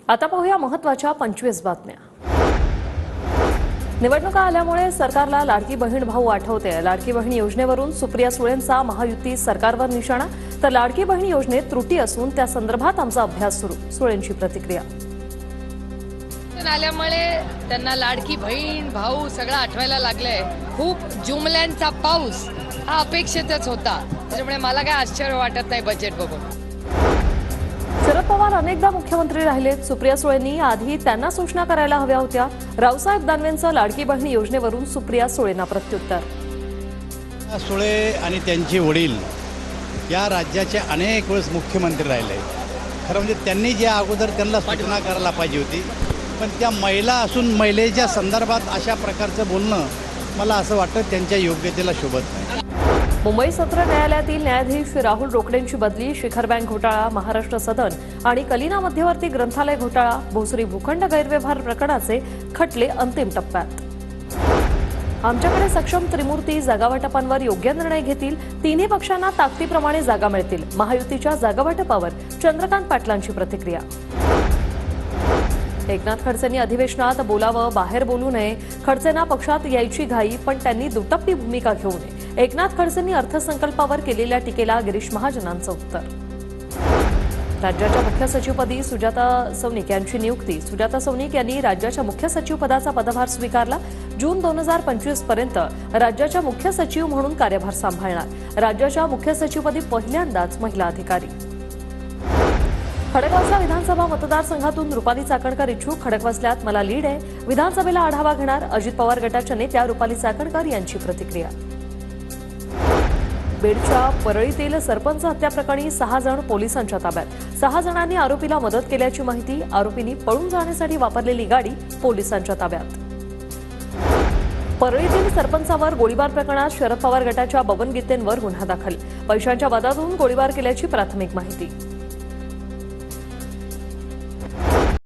आता पाहूया महत्त्वाच्या 25 बातम्या। निवडणुका आल्यामुळे सरकारला लाडकी बहीण भाऊ आठवते। लाडकी बहीण योजनेवरून सुप्रिया सुळेंचा महायुती सरकारवर निशाणा, तर लाडकी बहीण योजनेत त्रुटी असून त्या संदर्भात आमचा अभ्यास सुरू। सुळेंची प्रतिक्रिया। आल्यामुळे त्यांना लाडकी बहीण भाऊ सगळं आठवायला लागलंय। खूप जुमल्यांचा पाऊस हा अपेक्षितच होता, त्यामुळे मला काय आश्चर्य वाटत नाही बजेट बघून। शरद पवार अनेकदा मुख्यमंत्री राहिलेत। सुप्रिया सुळेंनी आधी त्यांना सूचना करायला हव्या होत्या। रावसाहेब दानवेंचं लाडकी बहीण योजनेवरून सुप्रिया सुळेंना प्रत्युत्तर। सुळे आणि त्यांचे वडील या राज्याचे अनेक वेळेस मुख्यमंत्री राहिले। खरं म्हणजे त्यांनी ज्या अगोदर त्यांना सूचना करायला पाहिजे होती, पण त्या महिला असून महिलेच्या संदर्भात अशा प्रकारचं बोलणं मला असं वाटतं त्यांच्या योग्यतेला शोभत नाही। मुंबई सत्र न्यायालयातील न्यायाधीश राहुल रोकडेंची बदली, शिखर बँक घोटाळा, महाराष्ट्र सदन आणि कलिना मध्यवर्ती ग्रंथालय घोटाळा, भोसरी भूखंड गैरव्यवहार प्रकरणाचे खटले अंतिम टप्प्यात। आमच्याकडे सक्षम त्रिमूर्ती जागावाटपांवर योग्य निर्णय घेतील। तिन्ही पक्षांना ताकदीप्रमाणे जागा मिळतील। महायुतीच्या जागावाटपावर चंद्रकांत पाटलांची प्रतिक्रिया। एकनाथ खडसेंनी अधिवेशनात बोलावं, बाहेर बोलू नये। खडसेंना पक्षात यायची घाई, पण त्यांनी दुटप्पी भूमिका घेऊ नये। एकनाथ खडसेंनी अर्थसंकल्पावर केलेल्या टीकेला गिरीश महाजनांचं उत्तर। राज्याच्या मुख्य सचिवपदी सुजाता सौनिक यांची नियुक्ती। सुजाता सौनिक यांनी राज्याच्या मुख्य सचिव पदाचा पदभार स्वीकारला। जून 2025 पर्यंत राज्याच्या मुख्य सचिव म्हणून कार्यभार सांभाळणार। राज्याच्या मुख्य सचिवपदी पहिल्यांदाच महिला अधिकारी। खडकवासला विधानसभा मतदारसंघातून रुपाली चाकणकर इच्छुक। खडकवासल्यात मला लीड आहे। विधानसभेला आढावा घेणार। अजित पवार गटाच्या नेत्या रुपाली चाकणकर यांची प्रतिक्रिया। बीडच्या परळीतील सरपंच हत्या प्रकरणी 6 जण पोलिसांच्या ताब्यात। 6 जणांनी आरोपीला मदत केल्याची माहिती। आरोपींनी पळून जाण्यासाठी वापरलेली गाडी पोलिसांच्या ताब्यात। परळीतील सरपंचावर गोळीबार प्रकरणात शरद पवार गटाच्या बबन गीतेंवर गुन्हा दाखल। पैशांच्या वादातून गोळीबार केल्याची प्राथमिक माहिती।